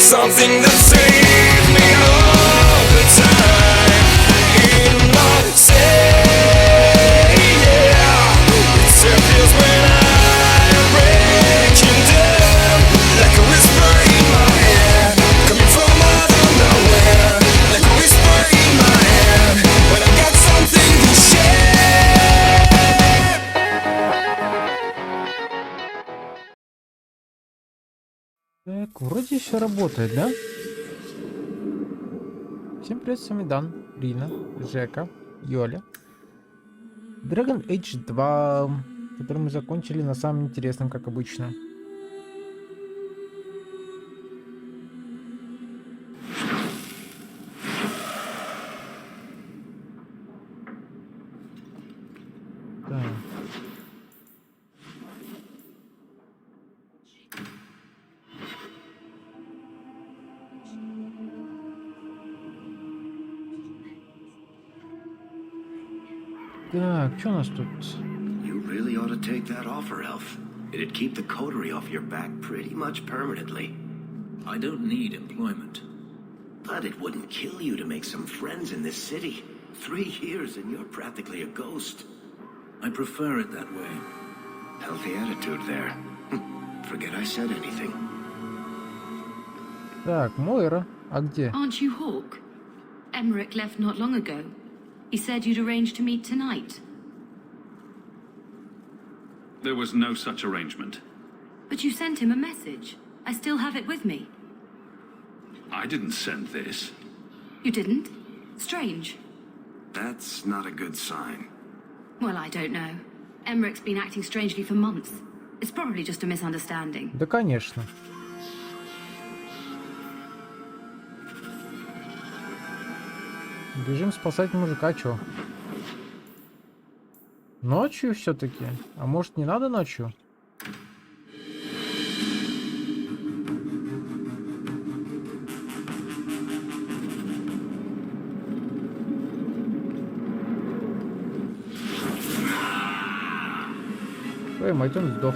something that saves me all the time. In my say, yeah, it disappears when I'm breaking down, like a whisper in my head, coming from out of nowhere, like a whisper in my head, when I got something to share. Так, вроде все работает, да? Всем привет, с вами Дан, Рина, Жека, Йоля. Dragon Age 2, который мы закончили на самом интересном, как обычно. Так. Так, что у нас тут? You really ought to take that offer, Elf. It'd keep the coterie off your back pretty much permanently. I don't need employment. But it wouldn't kill you to make some friends in this city. 3 years and you're practically a ghost. I prefer it that way. Healthy attitude there. Forget I said anything. Так, Мойра, а где? Aren't you Hawk? Emmerich left not long ago. He said you'd arranged to meet tonight. There was no such arrangement. But you sent him a message. I still have it with me. I didn't send this. You didn't? Strange. That's not a good sign. Well, I don't know. Emmerich's been acting strangely for months. It's probably just a misunderstanding. Да, конечно. Бежим спасать мужика, чё? Ночью все-таки? А может, не надо ночью? Ой, мать, он сдох.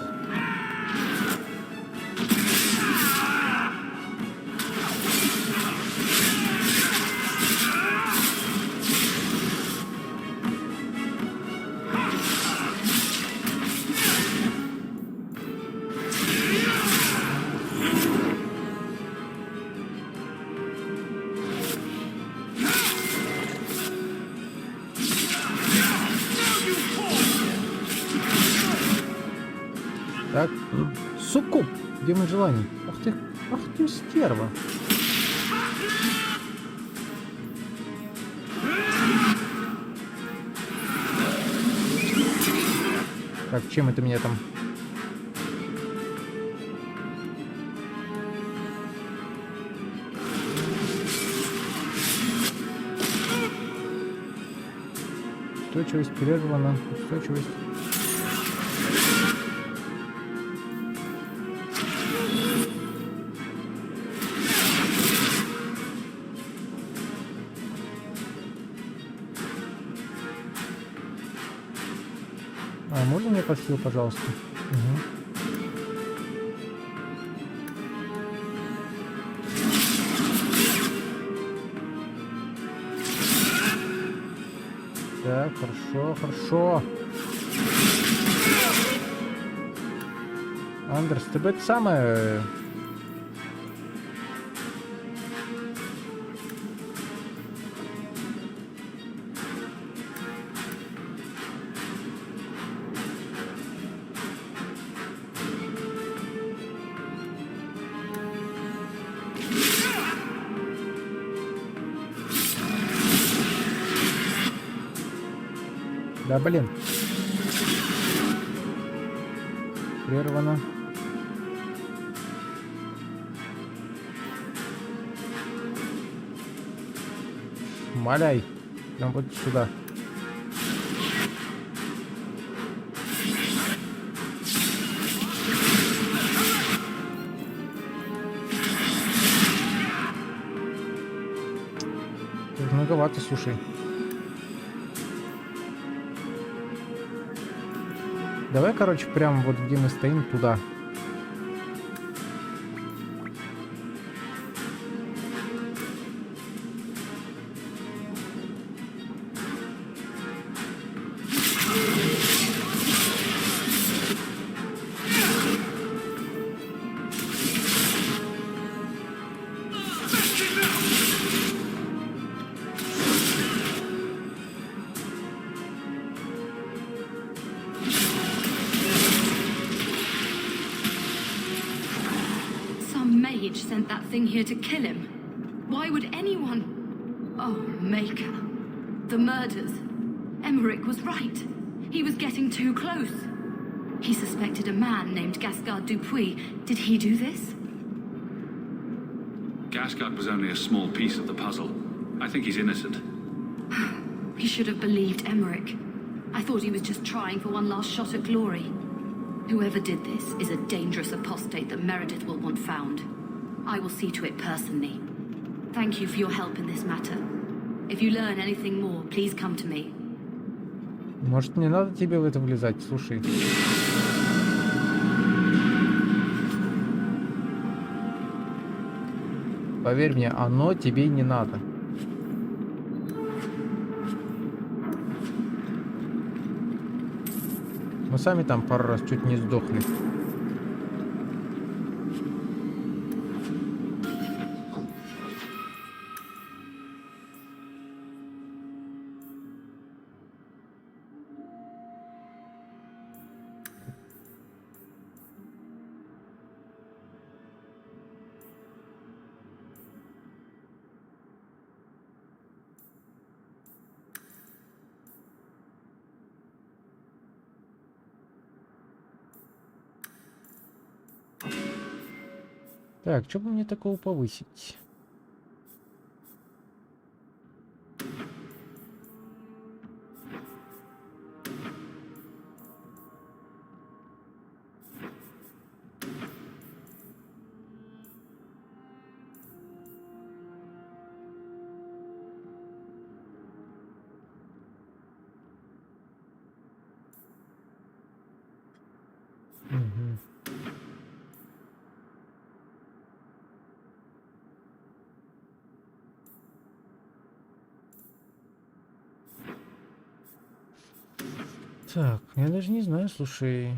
Так, суккуб, демон желаний. Ах ты стерва. Так, чем это меня там? Устойчивость прервана. Устойчивость. А можно мне подсил, пожалуйста? Угу. Так, хорошо, хорошо. Андерс, ты бы это самое... Да, блин. Прервано. Маляй. Прям вот сюда. Тут многовато, слушай. Давай, короче, прямо вот где мы стоим, туда. rage sent that thing here to kill him. Why would anyone... Oh, Maker. The murders. Emmerich was right. He was getting too close. He suspected a man named Gascard Dupuis. Did he do this? Gascard was only a small piece of the puzzle. I think he's innocent. He should have believed Emmerich. I thought he was just trying for one last shot at glory. Whoever did this is a dangerous apostate that Meredith will want found. I will see to it personally. Thank you for your help in this matter. If you learn anything more, please come to me. Может, не надо тебе в это влезать, слушай. Поверь мне, оно тебе не надо. Мы сами там пару раз чуть не сдохли. Так, что бы мне такого повысить? Мгм. Так, я даже не знаю, слушай.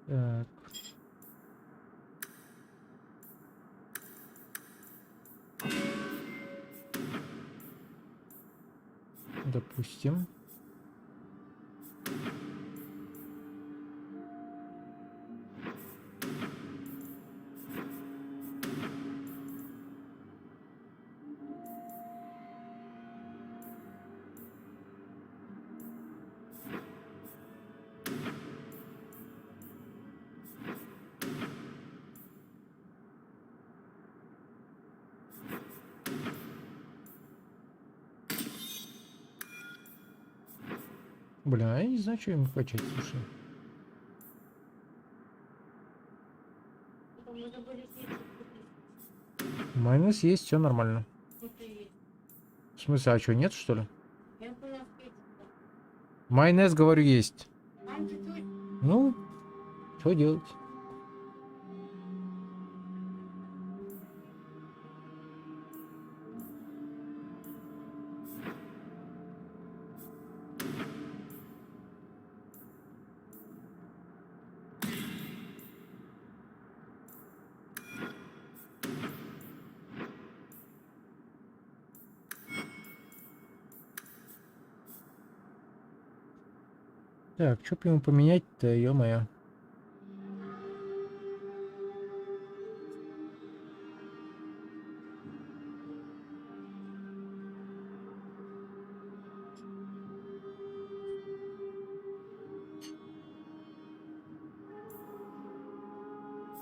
Так. Допустим. Блин, а я не знаю, что им качать, слушай. Майонез есть, все нормально. В смысле, а что, нет, что ли? Майонез, говорю, есть. Ну, что делать? Так, что бы ему поменять-то, ё-моё.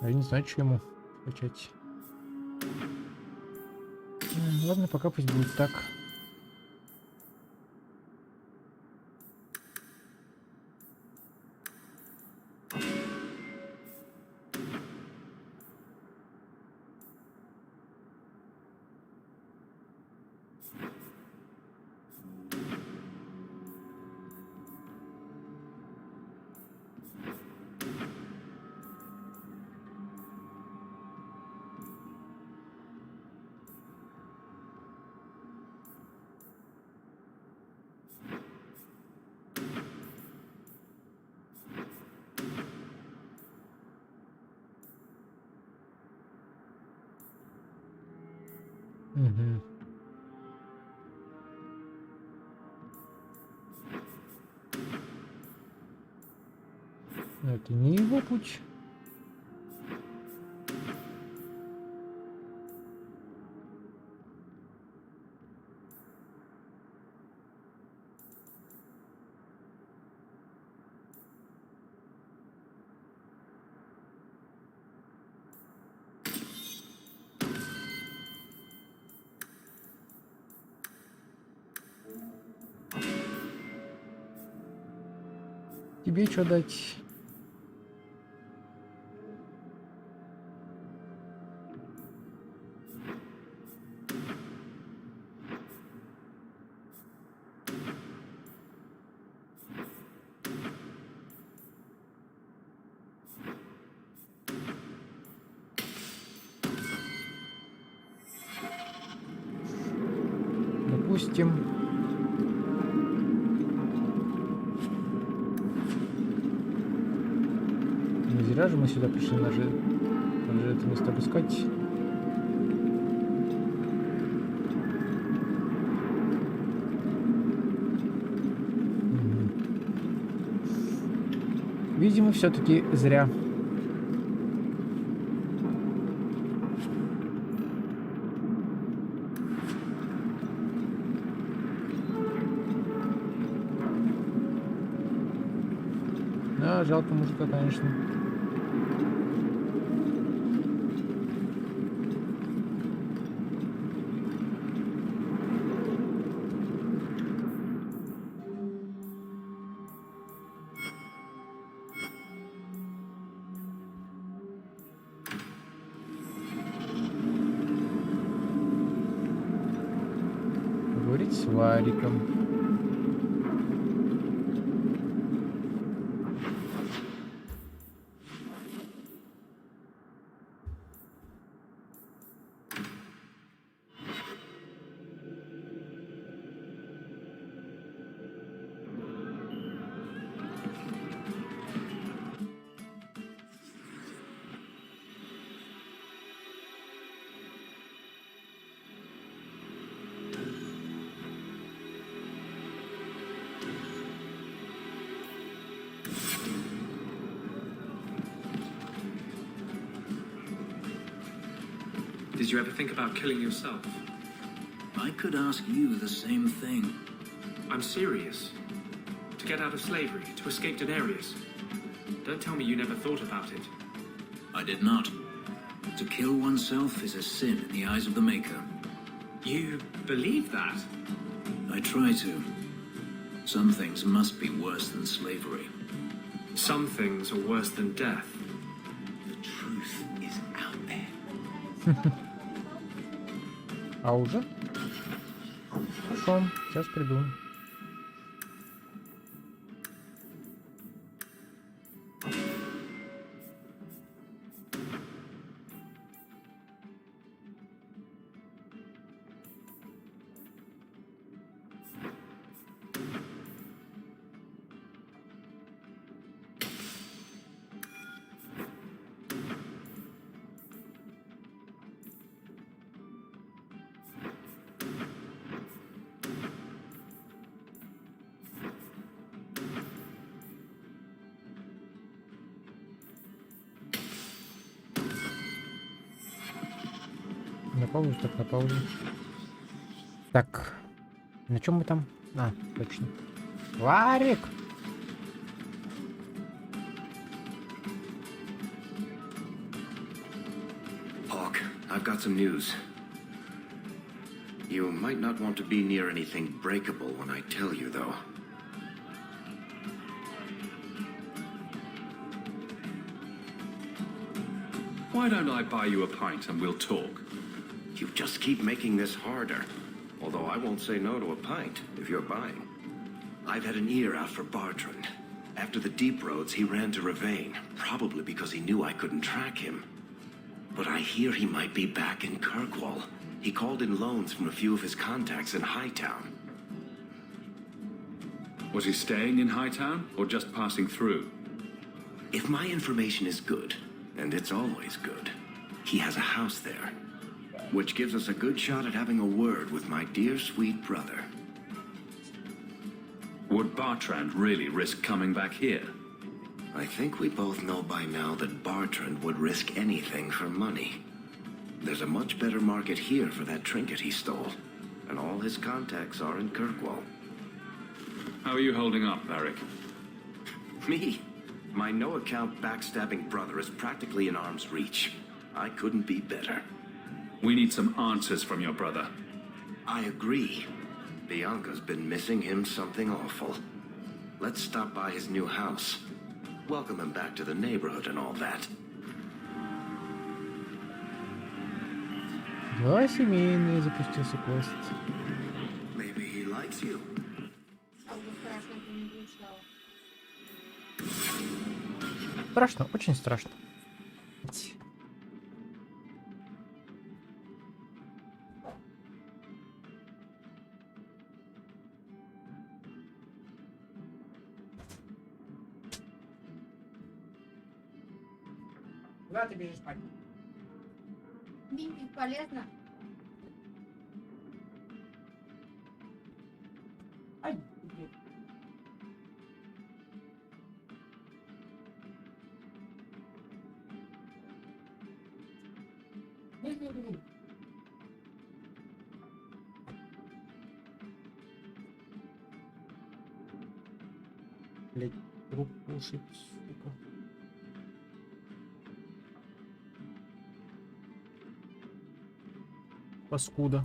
Я не знаю, что ему качать. Ладно, пока пусть будет так. Угу. Но это не его путь. Тебе что дать? Допустим. Не зря же мы сюда пришли, надо же это место обыскать. Видимо, все-таки зря. Да, жалко мужика, конечно. Говорить с Варриком. Did you ever think about killing yourself? I could ask you the same thing. I'm serious. To get out of slavery, to escape Denarius. Don't tell me you never thought about it. I did not. To kill oneself is a sin in the eyes of the Maker. You believe that? I try to. Some things must be worse than slavery. Some things are worse than death. The truth is out there. А уже? Хорошо, сейчас приду. На паузу, так, на паузу. Так. На чем мы там? А, точно. Варрик! Hawk, I've got some news. You might not want to be near anything breakable when I tell you, though. Why don't I buy you a pint and we'll talk? You just keep making this harder. Although I won't say no to a pint, if you're buying. I've had an ear out for Bartrand. After the deep roads, he ran to Ravane, probably because he knew I couldn't track him. But I hear he might be back in Kirkwall. He called in loans from a few of his contacts in Hightown. Was he staying in Hightown or just passing through? If my information is good, and it's always good, he has a house there. which gives us a good shot at having a word with my dear sweet brother. Would Bartrand really risk coming back here? I think we both know by now that Bartrand would risk anything for money. There's a much better market here for that trinket he stole, and all his contacts are in Kirkwall. How are you holding up, Varric? Me? My no-account backstabbing brother is practically in arm's reach. I couldn't be better. We need some answers from your brother. I agree. Bianca's been missing him something awful. Let's stop by his new house. Welcome him back to the neighborhood and all that. Дела семейные, запустился квест. Maybe he likes you. Страшно, очень страшно. Куда ты бежишь спать? Бинтик полезно. Ай, блять, труп ушиб, сука. Паскуда.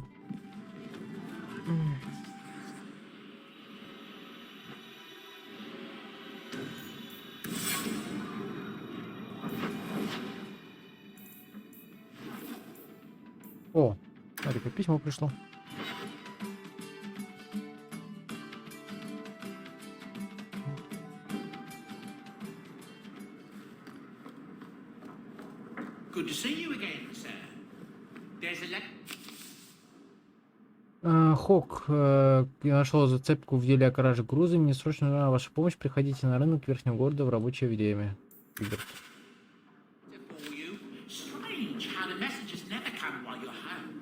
О, смотри, письмо пришло. Good to see you again, sir. There's a Хок, я нашел зацепку в деле о краже груза. Мне срочно нужна ваша помощь. Приходите на рынок Верхнего города в рабочее время. Хьюбет. for you. Strange how the messages never come while you're home.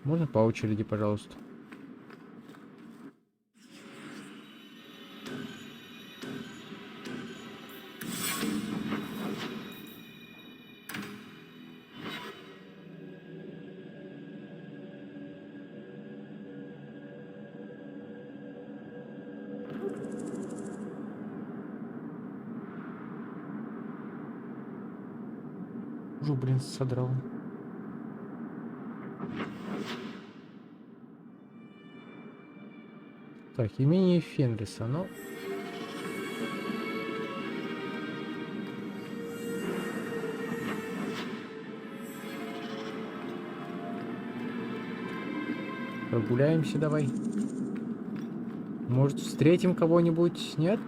Можно по очереди, пожалуйста? Уже, блин, содрал. Так, имение Фенриса, ну... Прогуляемся давай. Может, встретим кого-нибудь? Нет?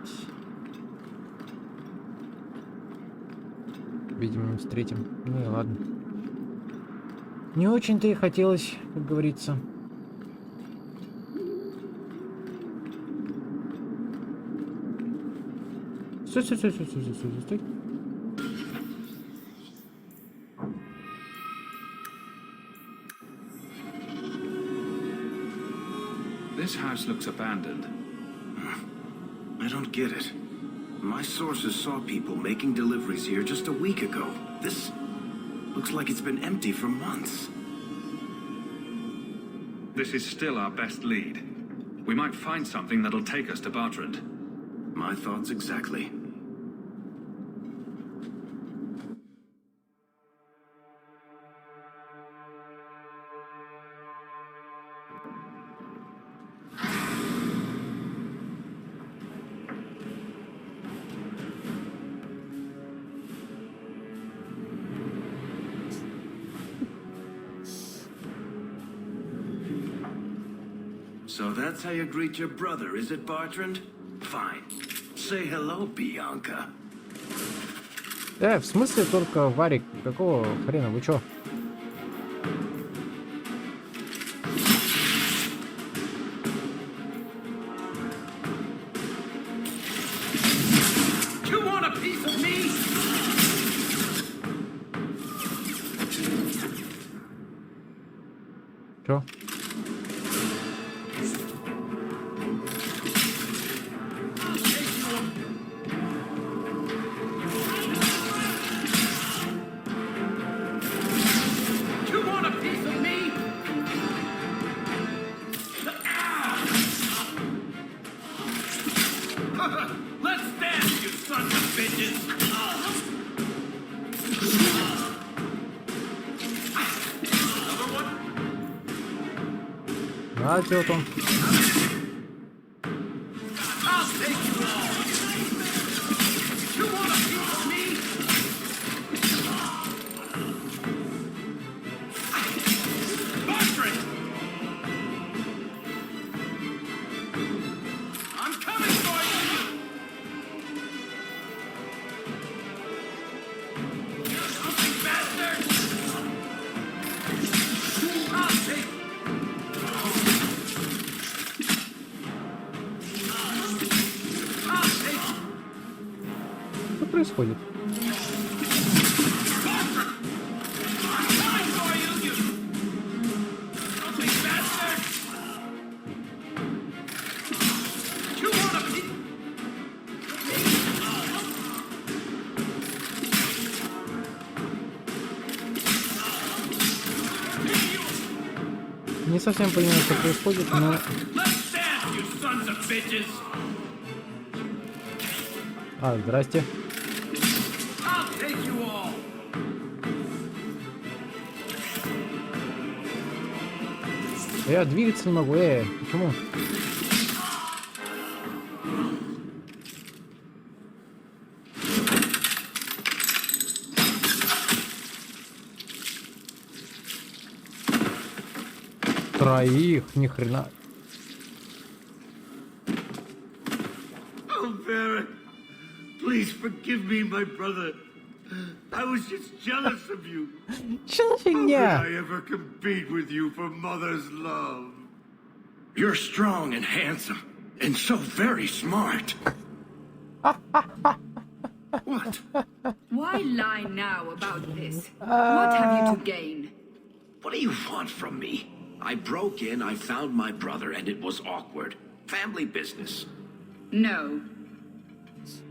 Видимо, не встретим. Ну и ладно. Не очень-то и хотелось, как говорится. Стой, стой, стой, стой, стой, стой, стой, стой. This house looks abandoned. I don't get it. My sources saw people making deliveries here just a week ago. This looks like it's been empty for months. This is still our best lead. We might find something that'll take us to Bartrand. My thoughts exactly. So that's how you greet your brother, is it, Bartrand? Fine. Say hello, Bianca. В смысле только Варрик? Какого хрена? Вы чё? You want a piece of me? Чё? You want a piece of me? Let's dance, you sons of bitches! Another one? А, чё там? I'll take you all! You want a piece of me? Bartram! I'm coming for you! Something bastard! I'll take I'll take Что происходит? coming for you, you something bastard! You want a piece? Не совсем понимаю, что происходит, но... Let's dance, you sons of bitches! А, здрасте. I'll take you all! Я двигаться не могу, почему? Троих, ни хрена. Oh, Varric, please forgive me, my brother. I was just jealous of you. Что за How could фигня? I ever compete with you for mother's love? You're strong and handsome, and so very smart. What? Why lie now about this? What have you to gain? What do you want from me? I broke in, I found my brother, and it was awkward. Family business. No.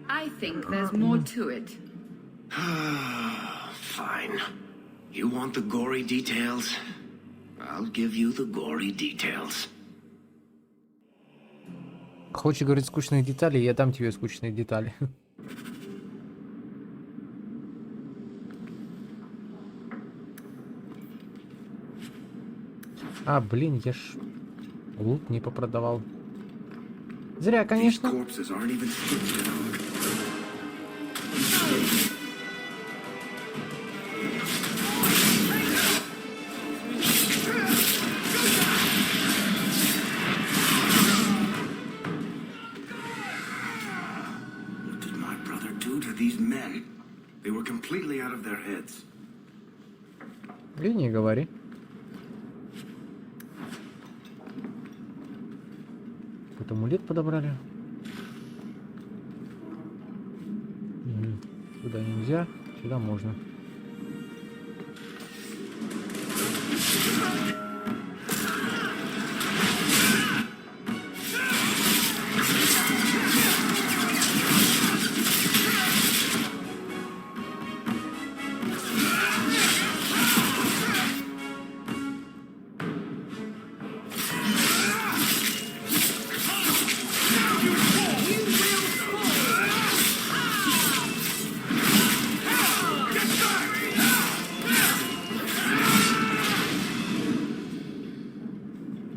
I think there's more to it. Fine. You want the gory details? I'll give you the gory details. Хочешь говорить скучные детали, я дам тебе скучные детали. А, блин, я ж лут не попродавал. Зря, These конечно. corpses aren't even stitched at all. What did my brother do to these men? They were completely out of their heads. И не говори. Какой-то амулет подобрали. Сюда нельзя, сюда можно.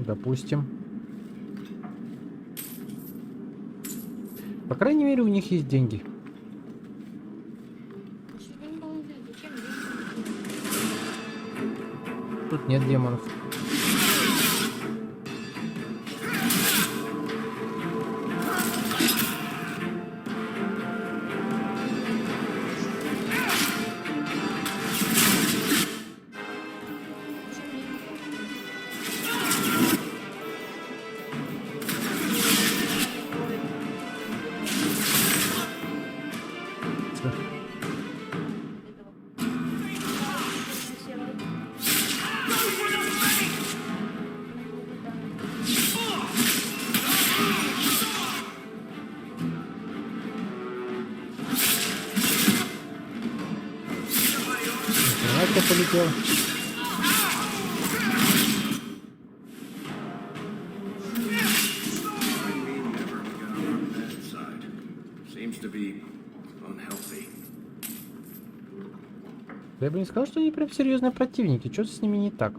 Допустим. По крайней мере, у них есть деньги. Тут нет демонов. полетел. Я бы не сказал, что они прям серьезные противники. Что-то с ними не так.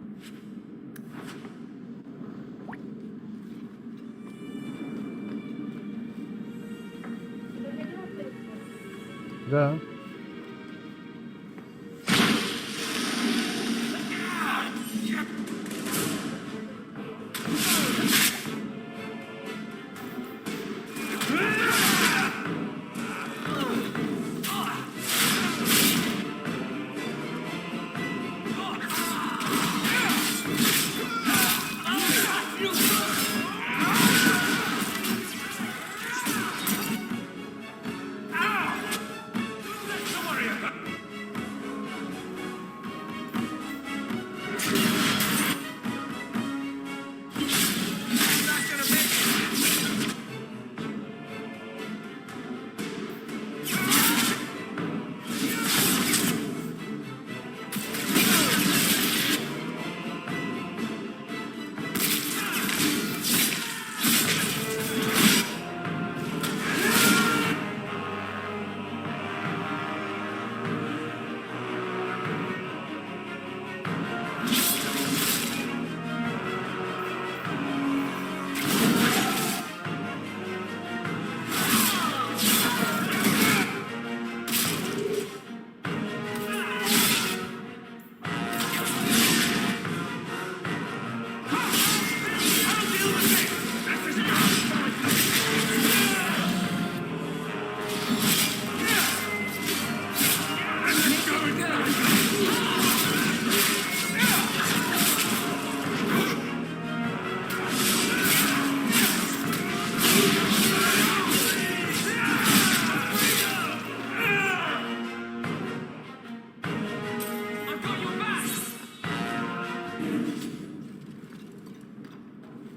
Да.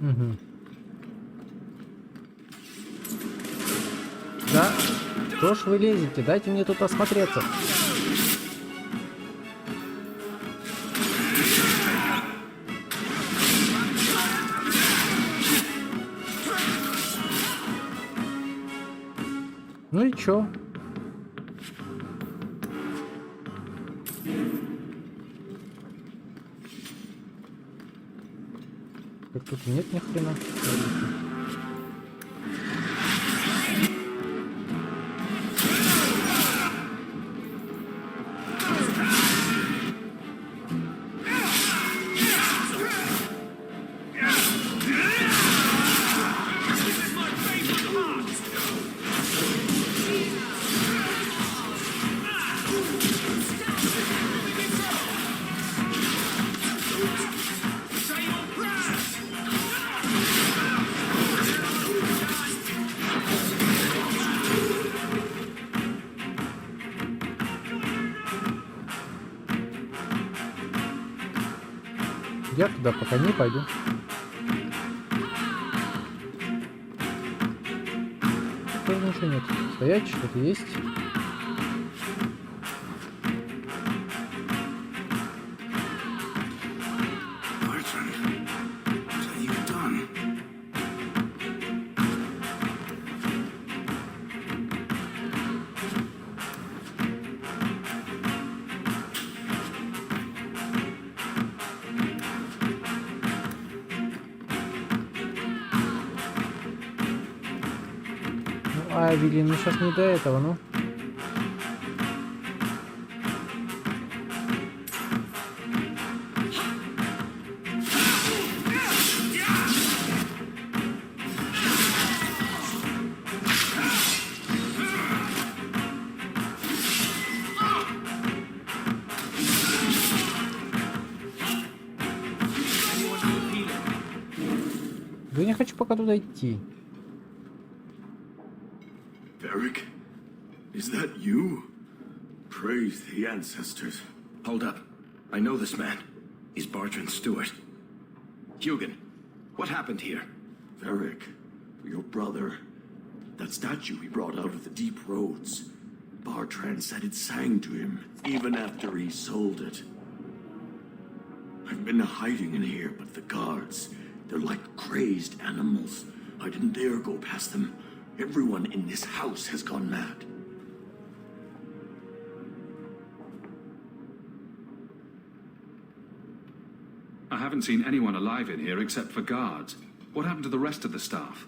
Угу. Да? Что ж вы лезете? Дайте мне тут осмотреться. Ну и чё? Так тут нет ни хрена. Я туда пока не пойду. Тоже ничего нет. Стоять, что-то есть. Блин, ну сейчас не до этого, ну. Да я не хочу пока туда идти. Varric? Is that you? Praise the ancestors. Hold up. I know this man. He's Bartrand Stewart. Hugin, what happened here? Varric, your brother. That statue he brought out of the deep roads. Bartrand said it sang to him, even after he sold it. I've been hiding in here, but the guards, they're like crazed animals. I didn't dare go past them. Everyone in this house has gone mad. I haven't seen anyone alive in here except for guards. What happened to the rest of the staff?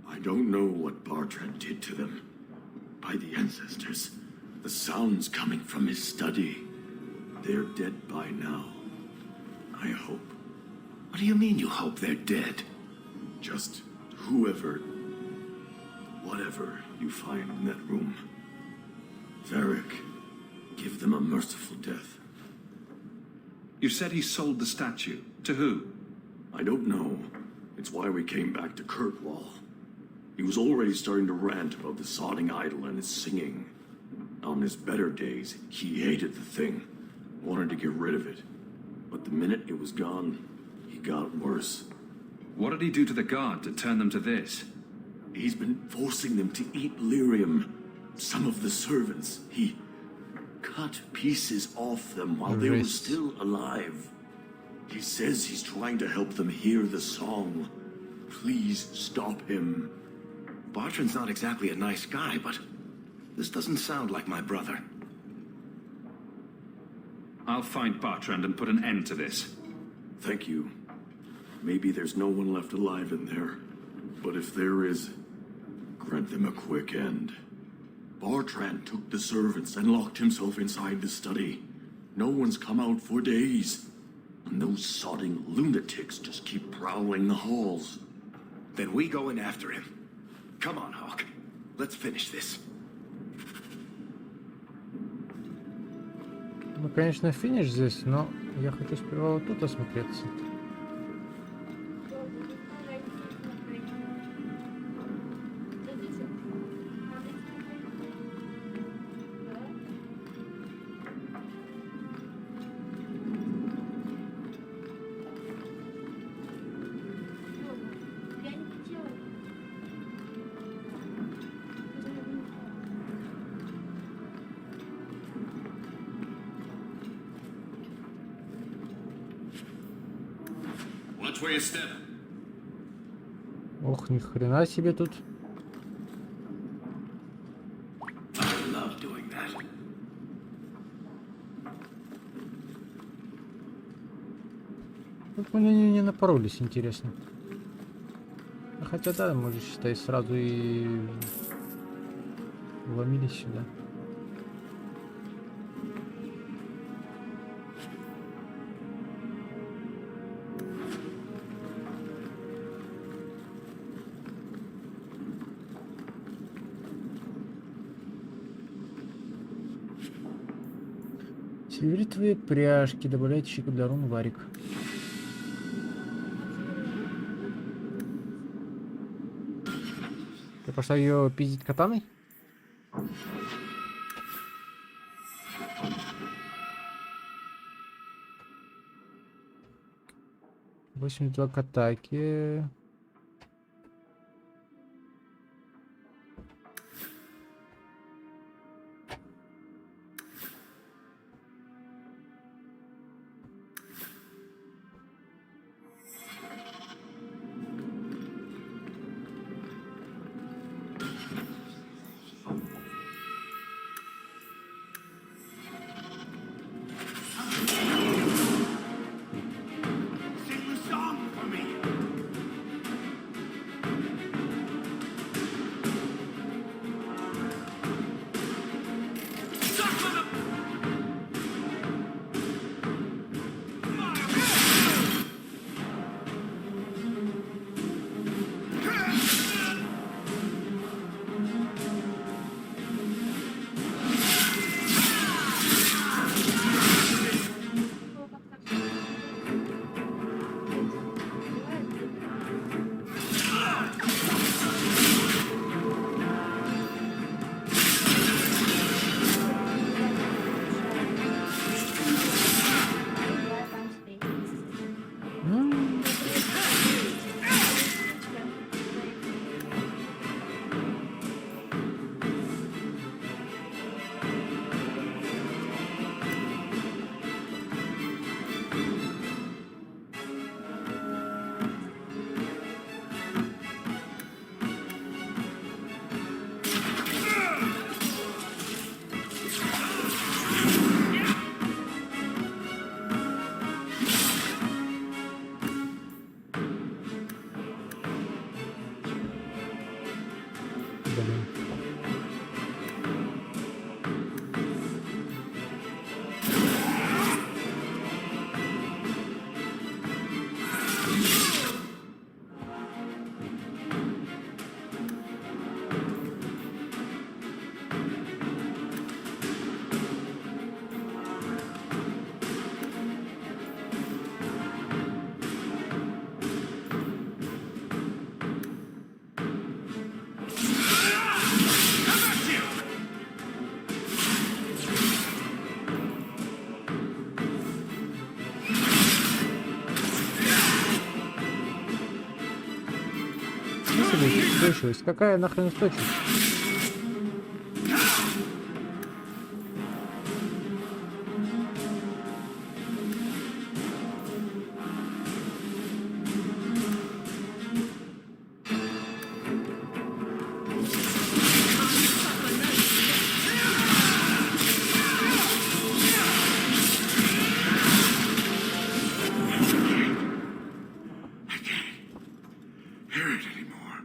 I don't know what Bartrand did to them. By the ancestors, the sounds coming from his study. They're dead by now. I hope. What do you mean you hope they're dead? Just whoever, whatever you find in that room. Varric, give them a merciful death. You said he sold the statue. To who? I don't know. It's why we came back to Kirkwall. He was already starting to rant about the sodding idol and his singing. On his better days, he hated the thing. Wanted to get rid of it. But the minute it was gone, he got worse. What did he do to the guard to turn them to this? He's been forcing them to eat lyrium. Some of the servants, he cut pieces off them while they were still alive. He says he's trying to help them hear the song. Please stop him. Bartrand's not exactly a nice guy, but this doesn't sound like my brother. I'll find Bartrand and put an end to this. Thank you. Maybe there's no one left alive in there. But if there is, grant them a quick end. Bartrand took the servants and locked himself inside the study. No one's come out for days. And those sodding lunatics just keep prowling the halls. Then we go in after him. Come on, Hawk. Let's finish this. Ну, конечно, финиш здесь, но я хочу сперва вот тут осмотреться. Watch where you step. Ох, ни хрена себе тут. I love doing that. Тут мы не напоролись, интересно. Хотя да, мы же, считай, сразу и вломились сюда. Сильверитовые пряжки. Добавляйте щеку для рун Варрик. Ты пошла ее пиздить катаной? $82 к атаке. Sing the song for me. устойчивость? Какая нахрен устойчивость? Hear it anymore.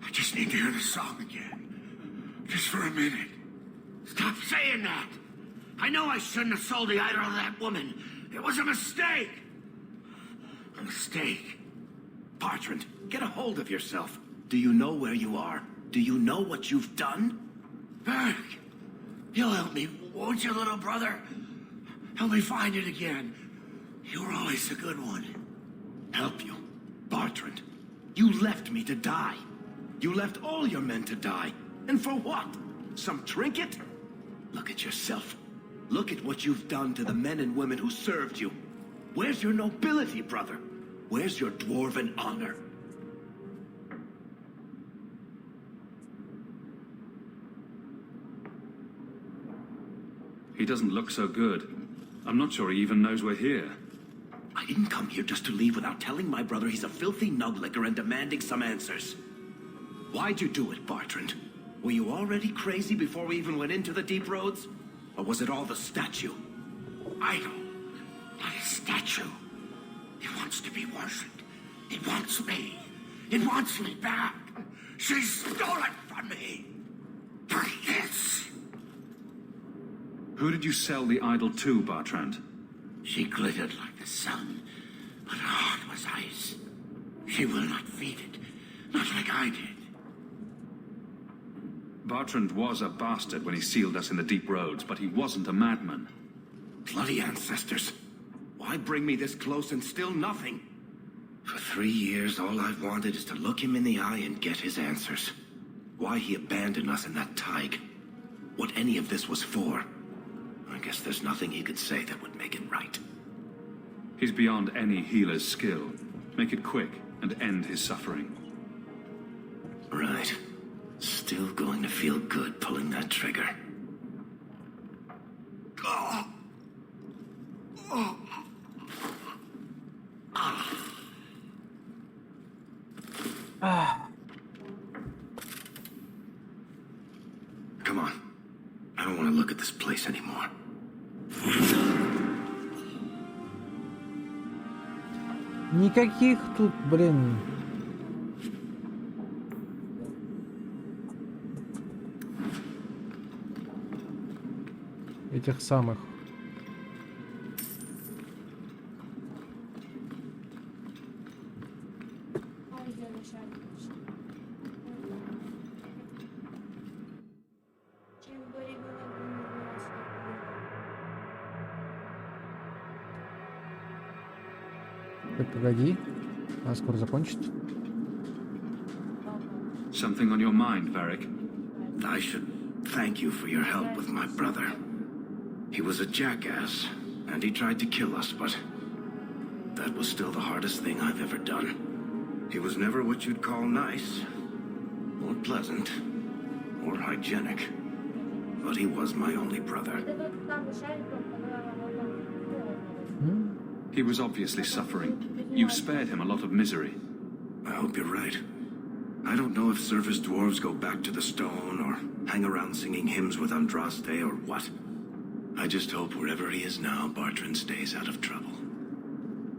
I just need to hear the song again. Just for a minute. Stop saying that! I know I shouldn't have sold the idol to that woman. It was a mistake! A mistake? Bartrand, get a hold of yourself. Do you know where you are? Do you know what you've done? Berg, you'll help me, won't you, little brother? Help me find it again. You were always a good one. Help you? Bartrand, you left me to die. You left all your men to die. And for what? Some trinket? Look at yourself. Look at what you've done to the men and women who served you. Where's your nobility, brother? Where's your dwarven honor? He doesn't look so good. I'm not sure he even knows we're here. I didn't come here just to leave without telling my brother he's a filthy nuglicker and demanding some answers. Why'd you do it, Bartrand? Were you already crazy before we even went into the deep roads? Or was it all the statue? Idol, not a statue. It wants to be worshipped. It wants me. It wants me back. She stole it from me. For this. Who did you sell the idol to, Bartrand? She glittered like the sun, but her heart was ice. She will not feed it, not like I did. Bartrand was a bastard when he sealed us in the deep roads, but he wasn't a madman. Bloody ancestors. Why bring me this close and still nothing? For 3 years, all I've wanted is to look him in the eye and get his answers. Why he abandoned us in that thaig. What any of this was for. I guess there's nothing he could say that would make it right. He's beyond any healer's skill. Make it quick and end his suffering. Right. Still going to feel good pulling that trigger. Oh. Oh. Come on. I don't want to look at this place anymore. Никаких тут, блин. Этих самых. Так, погоди. Она скоро закончит. Something on your mind, Varric? I should thank you for your help with my brother. He was a jackass, and he tried to kill us, but that was still the hardest thing I've ever done. He was never what you'd call nice, or pleasant, or hygienic, but he was my only brother. He was obviously suffering. You spared him a lot of misery. I hope you're right. I don't know if surface dwarves go back to the stone, or hang around singing hymns with Andraste, or what. I just hope wherever he is now, Bartrand stays out of trouble.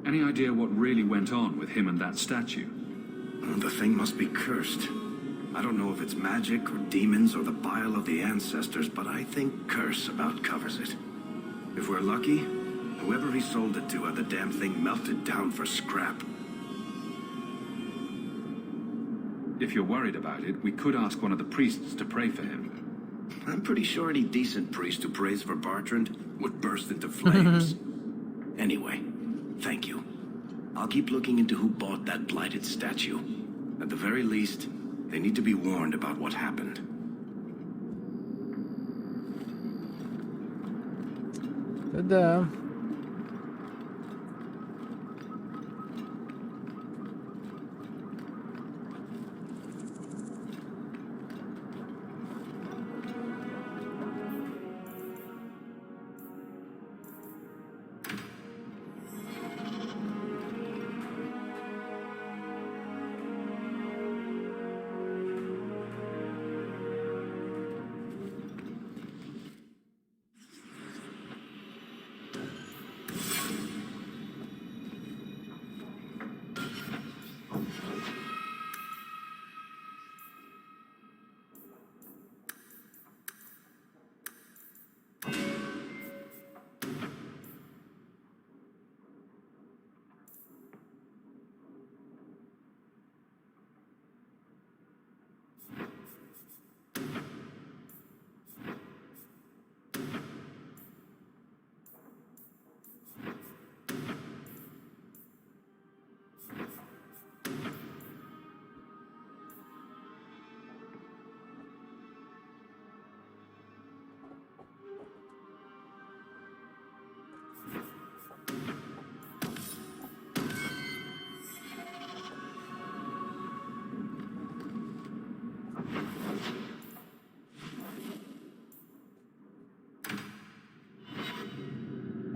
Any idea what really went on with him and that statue? The thing must be cursed. I don't know if it's magic, or demons, or the bile of the ancestors, but I think curse about covers it. If we're lucky, whoever he sold it to had the damn thing melted down for scrap. If you're worried about it, we could ask one of the priests to pray for him. I'm pretty sure any decent priest who prays for Bartrand would burst into flames. Anyway, thank you. I'll keep looking into who bought that blighted statue. At the very least, they need to be warned about what happened. Да.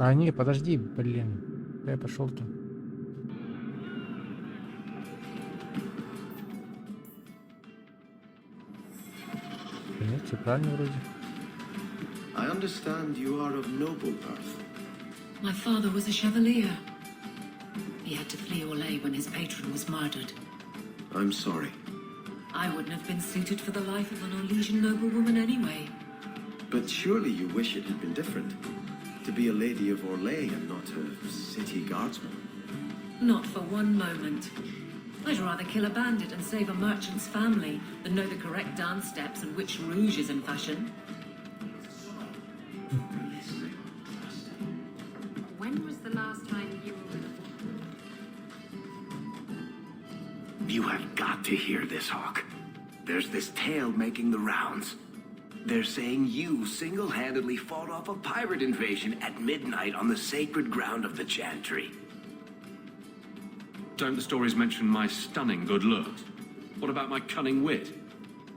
А, не, подожди, блин. Да я пошел-то. Нет, все правильно вроде. I understand you are of noble birth. My father was a chevalier. He had to flee Orlais when his patron was murdered. I'm sorry. I wouldn't have been suited for the life of an Orlesian noblewoman anyway. But surely you wish it had been different. To be a lady of Orlais and not a city guardsman. Not for one moment. I'd rather kill a bandit and save a merchant's family than know the correct dance steps and which rouge is in fashion. When was the last time you were with a You have got to hear this, Hawk. There's this tale making the rounds. They're saying you single-handedly fought off a pirate invasion at midnight on the sacred ground of the Chantry. Don't the stories mention my stunning good looks? What about my cunning wit?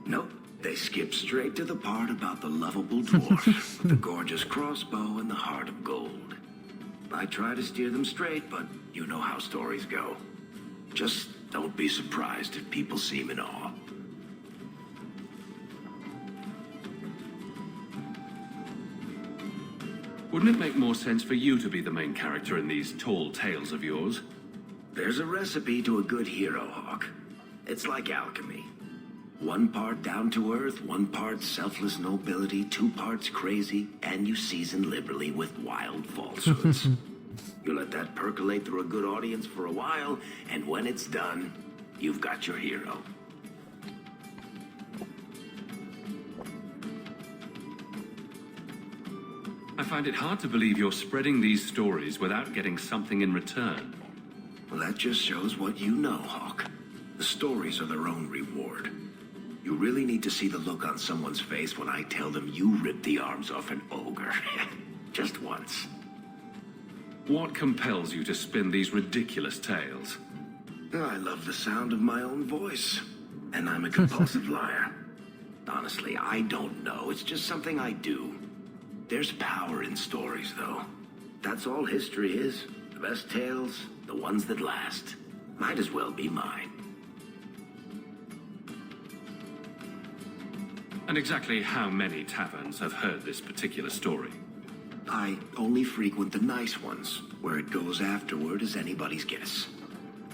Nope. They skip straight to the part about the lovable dwarf with the gorgeous crossbow and the heart of gold. I try to steer them straight, but you know how stories go. Just don't be surprised if people seem in awe. Wouldn't it make more sense for you to be the main character in these tall tales of yours? There's a recipe to a good hero, Hawk. It's like alchemy. One part down to earth, one part selfless nobility, 2 parts crazy, and you season liberally with wild falsehoods. You let that percolate through a good audience for a while, and when it's done, you've got your hero. I find it hard to believe you're spreading these stories without getting something in return. Well, that just shows what you know, Hawk. The stories are their own reward. You really need to see the look on someone's face when I tell them you ripped the arms off an ogre. Just once. What compels you to spin these ridiculous tales? I love the sound of my own voice. And I'm a compulsive liar. Honestly, I don't know. It's just something I do. There's power in stories, though. That's all history is. The best tales, the ones that last. Might as well be mine. And exactly how many taverns have heard this particular story? I only frequent the nice ones. Where it goes afterward is anybody's guess.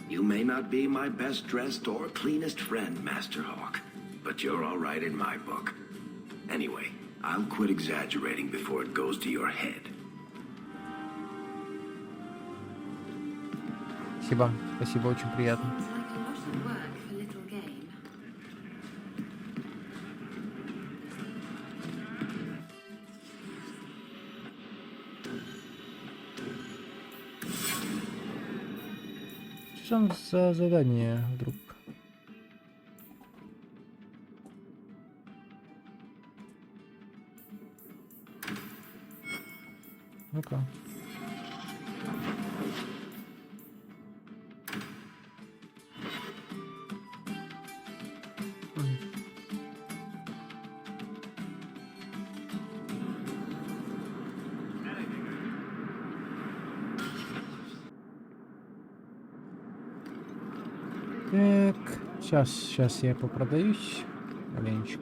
You may not be my best dressed or cleanest friend, Master Hawk, but you're all right in my book. Anyway, I'll quit exaggerating before it goes to your head. Спасибо. Спасибо, очень приятно. It's like a lot of work for little gain. Что там за задание вдруг? Ну-ка. Так, сейчас я попродаюсь, маленечко.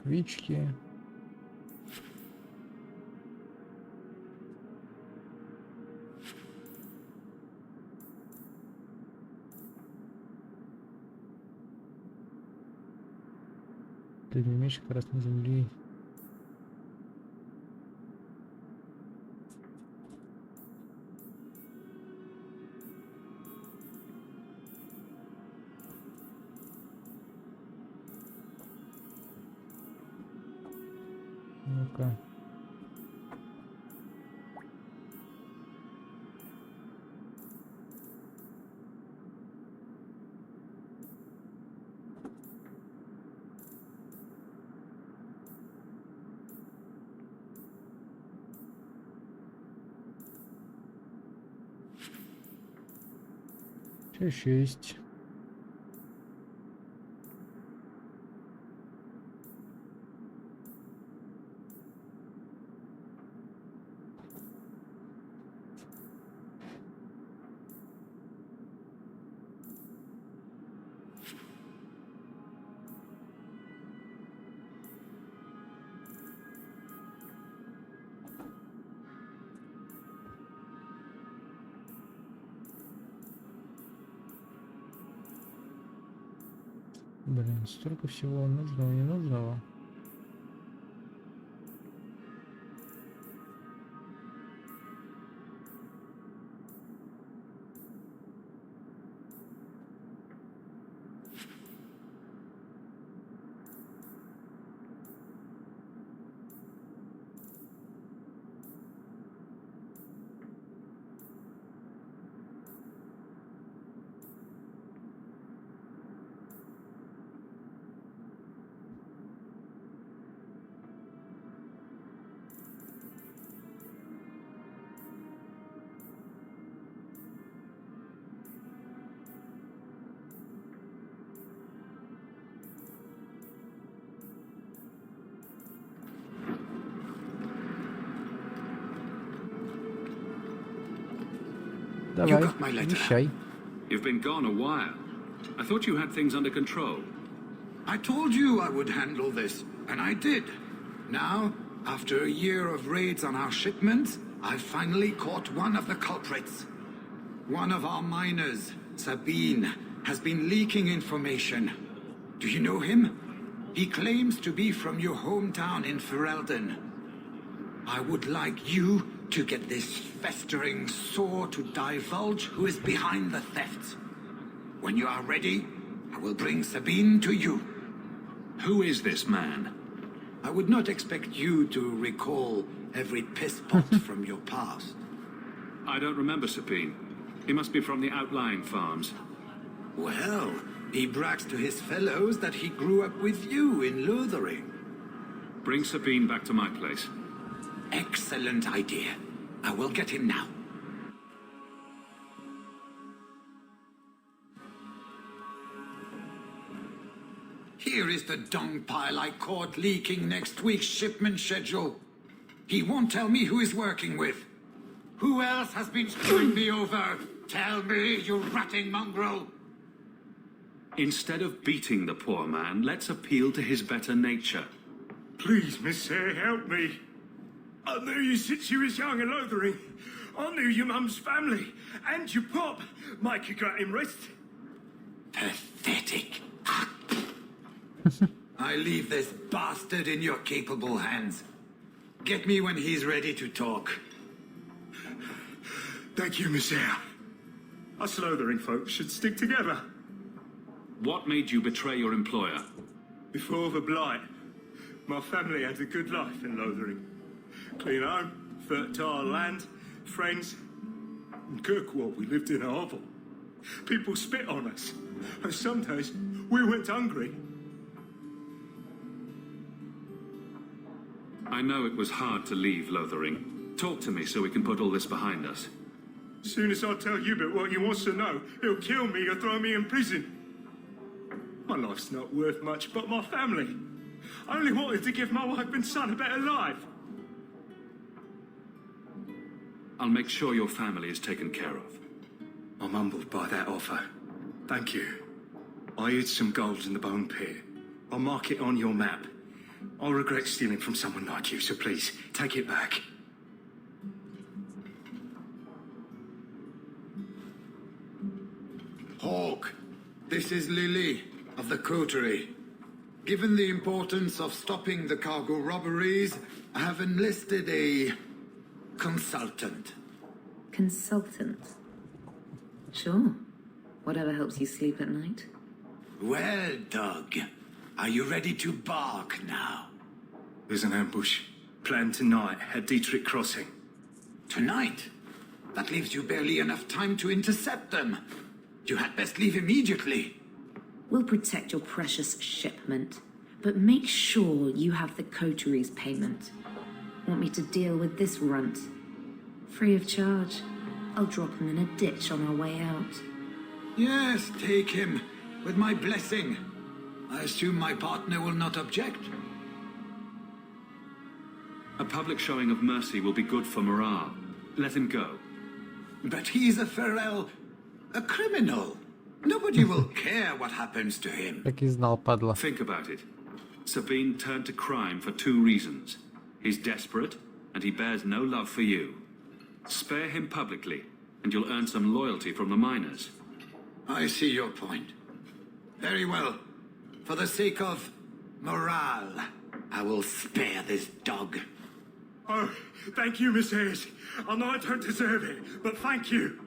Квички. Длинный меч красной земли. Ну-ка. Что еще есть? Блин, столько всего нужного и ненужного. Давай, вещай. You've been gone a while. I thought you had things under control. I told you I would handle this, and I did. Now, after a year of raids on our shipments, I've finally caught one of the culprits. One of our miners, Sabine, has been leaking information. Do you know him? He claims to be from your hometown in Ferelden. I would like you to get this festering sore to divulge who is behind the thefts. When you are ready, I will bring Sabine to you. Who is this man? I would not expect you to recall every piss pot from your past. I don't remember Sabine. He must be from the outlying farms. Well, he brags to his fellows that he grew up with you in Lothering. Bring Sabine back to my place. Excellent idea. I will get him now. Here is the dung pile I caught leaking next week's shipment schedule. He won't tell me who he's working with. Who else has been screwing me over? Tell me, you ratting mongrel! Instead of beating the poor man, let's appeal to his better nature. Please, Miss Sayre, help me. I knew you since you was young and Lothering. I knew your mum's family and your pop. Mike, you got him rest. Pathetic. I leave this bastard in your capable hands. Get me when he's ready to talk. Thank you, Miss Sayre. Us Lothering folks should stick together. What made you betray your employer? Before the blight, my family had a good life in Lothering. Clean home, fertile land, friends. In Kirkwall, we lived in a hovel. People spit on us, and some days we went hungry. I know it was hard to leave Lothering. Talk to me so we can put all this behind us. As soon as I tell Hubert what he wants to know, he'll kill me or throw me in prison. My life's not worth much, but my family. I only wanted to give my wife and son a better life. I'll make sure your family is taken care of. I'm humbled by that offer. Thank you. I hid some gold in the bone pit. I'll mark it on your map. I'll regret stealing from someone like you, so please, take it back. Hawk, this is Lily of the Coterie. Given the importance of stopping the cargo robberies, I have enlisted a consultant. Consultant? Sure. Whatever helps you sleep at night. Well, Doug, are you ready to bark now? There's an ambush planned tonight at Dietrich Crossing. Tonight? That leaves you barely enough time to intercept them. You had best leave immediately. We'll protect your precious shipment, but make sure you have the coterie's payment. Want me to deal with this runt? Free of charge. I'll drop him in a ditch on our way out. Yes, take him, with my blessing. I assume my partner will not object. A public showing of mercy will be good for morale. Let him go. But he's a Ferel, a criminal. Nobody will care what happens to him. Так и знал, падла. Think about it. Sabine turned to crime for two reasons. He's desperate, and he bears no love for you. Spare him publicly, and you'll earn some loyalty from the miners. I see your point. Very well. For the sake of morale, I will spare this dog. Oh, thank you, Miss Hayes. I know I don't deserve it, but thank you.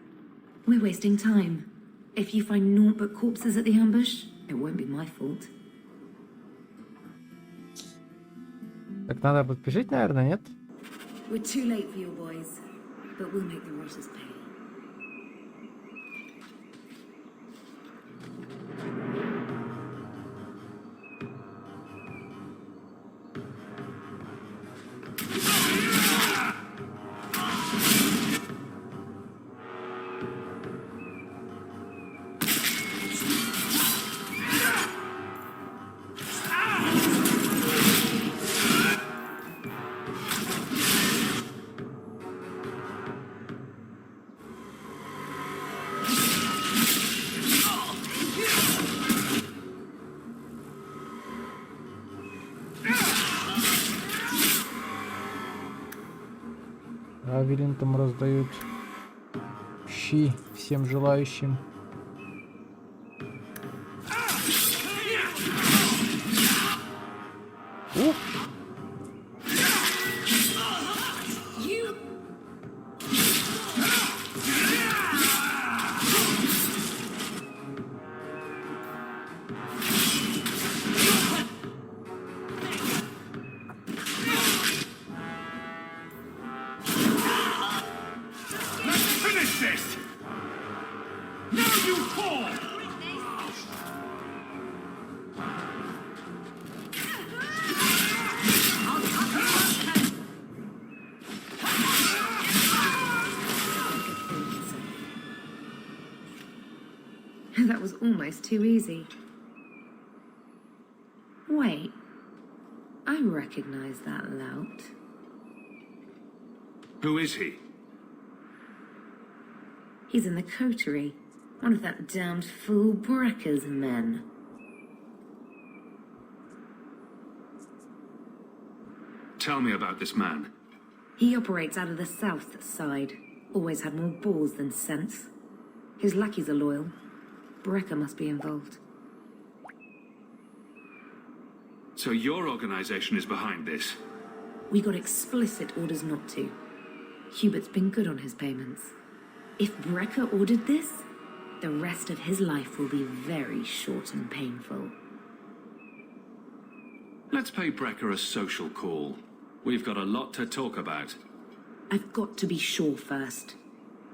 We're wasting time. If you find naught but corpses at the ambush, it won't be my fault. Так надо подпишить, наверное, нет? We're too late for your boys, but we'll make the rotters pay. Авелин там раздают щи всем желающим. That was almost too easy. Wait, I recognize that lout. Who is he? He's in the coterie, one of that damned fool Brecker's men. Tell me about this man. He operates out of the south side. Always had more balls than sense. His lackeys are loyal. Brecker must be involved. So your organization is behind this? We got explicit orders not to. Hьюbet's been good on his payments. If Brecker ordered this, the rest of his life will be very short and painful. Let's pay Brecker a social call. We've got a lot to talk about. I've got to be sure first.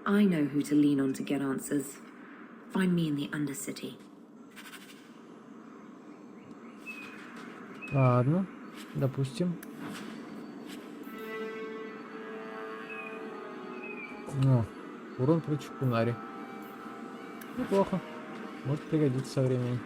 I know who to lean on to get answers. Find me in the Undercity. Ладно, допустим. Ну, урон против кунари. Неплохо. Может пригодиться со временем.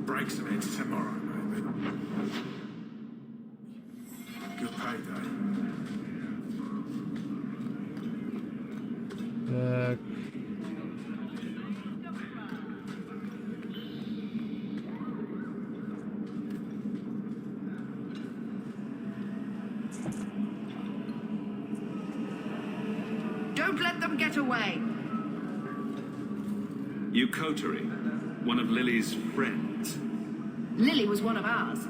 Breaks them into tomorrow, maybe. Good payday. Так. Don't let them get away. You coterie, one of Lily's friends. Lily was one of ours.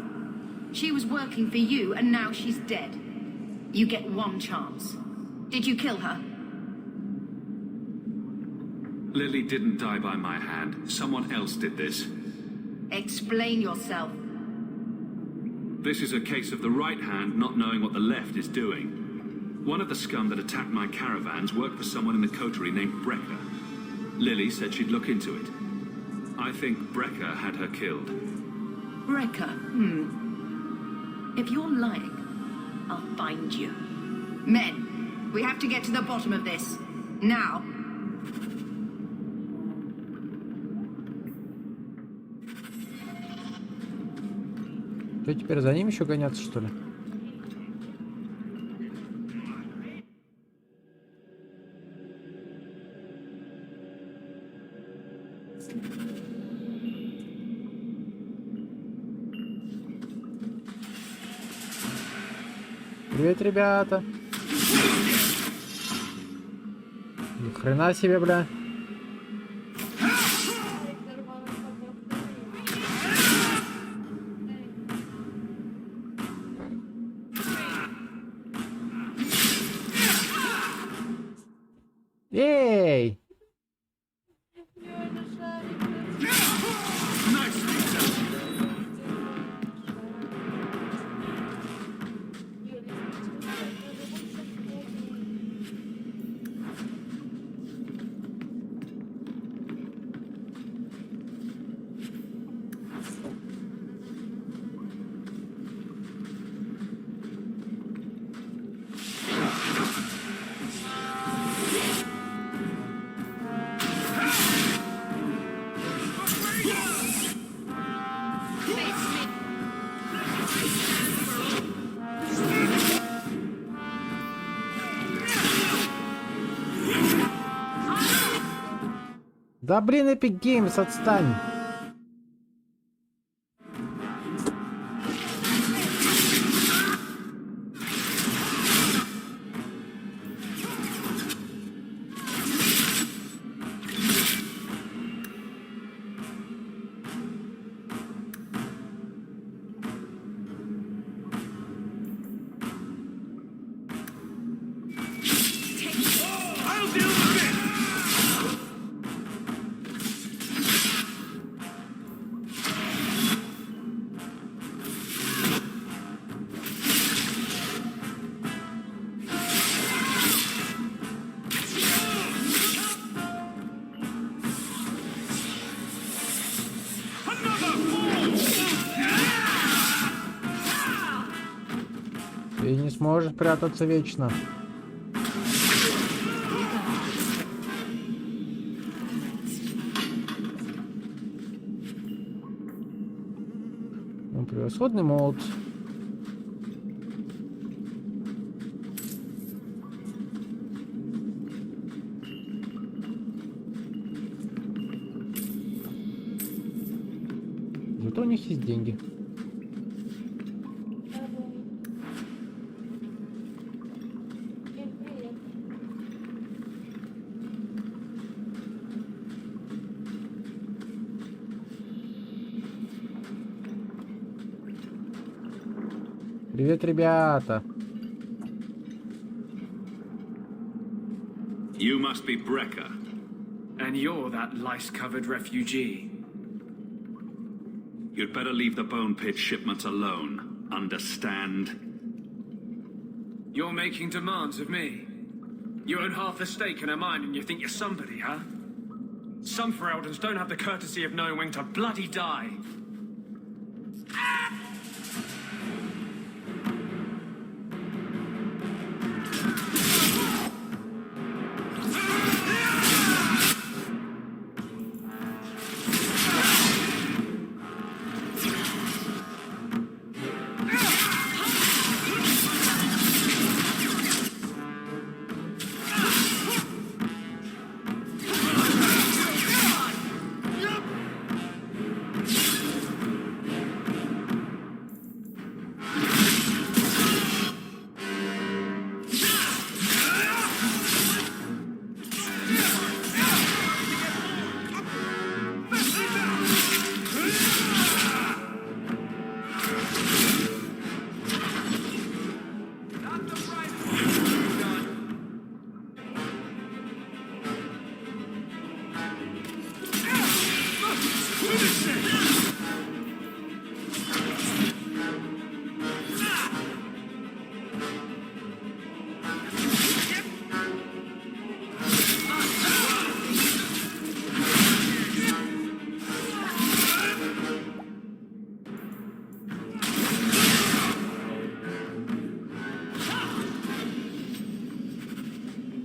She was working for you, and now she's dead. You get one chance. Did you kill her? Lily didn't die by my hand. Someone else did this. Explain yourself. This is a case of the right hand not knowing what the left is doing. One of the scum that attacked my caravans worked for someone in the coterie named Brecker. Lily said she'd look into it. I think Brecker had her killed. Brecker? If you're lying, I'll find you. Men, we have to get to the bottom of this. Now. Что, теперь за ним еще гоняться, что ли? Привет, ребята. Ни хрена себе, бля. Эй! Да блин, Epic Games, отстань. Ты не сможешь прятаться вечно. Ну, превосходный молот. Зато у них есть деньги. Привет, ребята. You must be Brecker. And you're that lice-covered refugee. You'd better leave the bone pit shipments alone. Understand? You're making demands of me. You own half a stake in a mine and you think you're somebody, huh? Some Fereldans don't have the courtesy of knowing when to bloody die.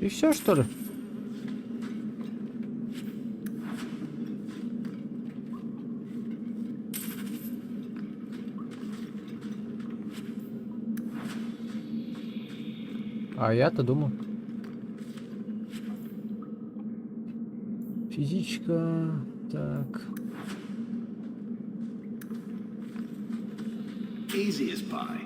И все, что ли? А я-то думал. Физичка. Так. Easy as pie.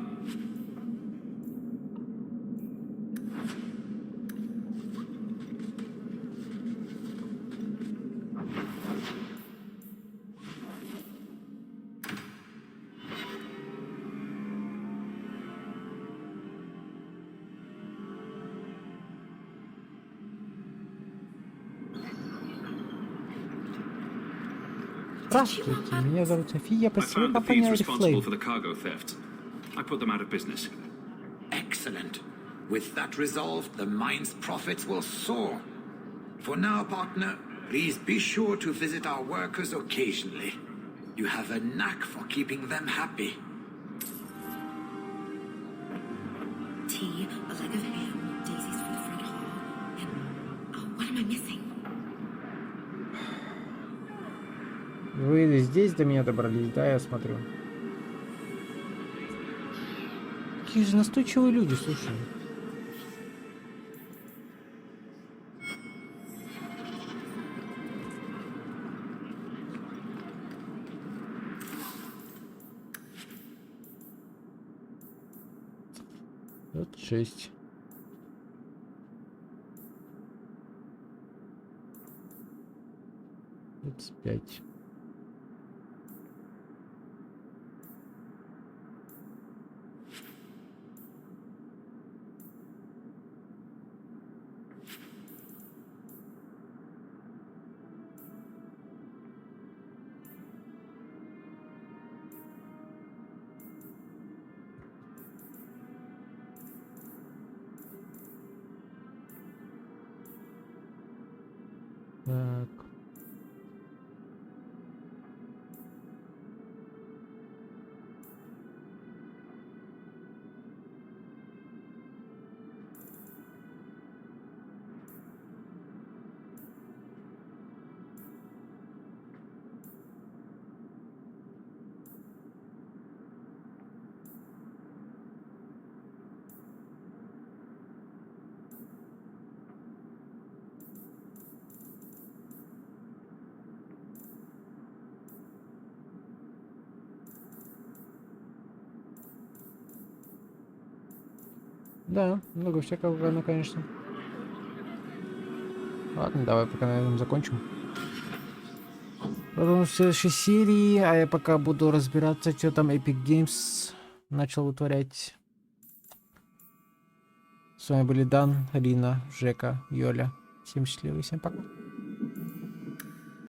Здравствуйте, меня зовут София, I представляю found the thieves компанию responsible Oriflame. for the cargo theft. I put them out of business. Excellent. With that resolved, the mine's profits will soar. For now, partner, please be sure to visit our workers occasionally. You have a knack for keeping them happy. Tea, a leg of ham, daisies for the front hall, and... Oh, what am I missing? Вы здесь до меня добрались, да, я смотрю. Какие же настойчивые люди, слушай. Вот 6. Вот 5. Так. Да, много всякого говна, конечно. Ладно, давай пока на этом закончим. Потом в следующей серии, а я пока буду разбираться, что там Epic Games начал вытворять. С вами были Дан, Рина, Жека, Йоля. Всем счастливо и всем пока.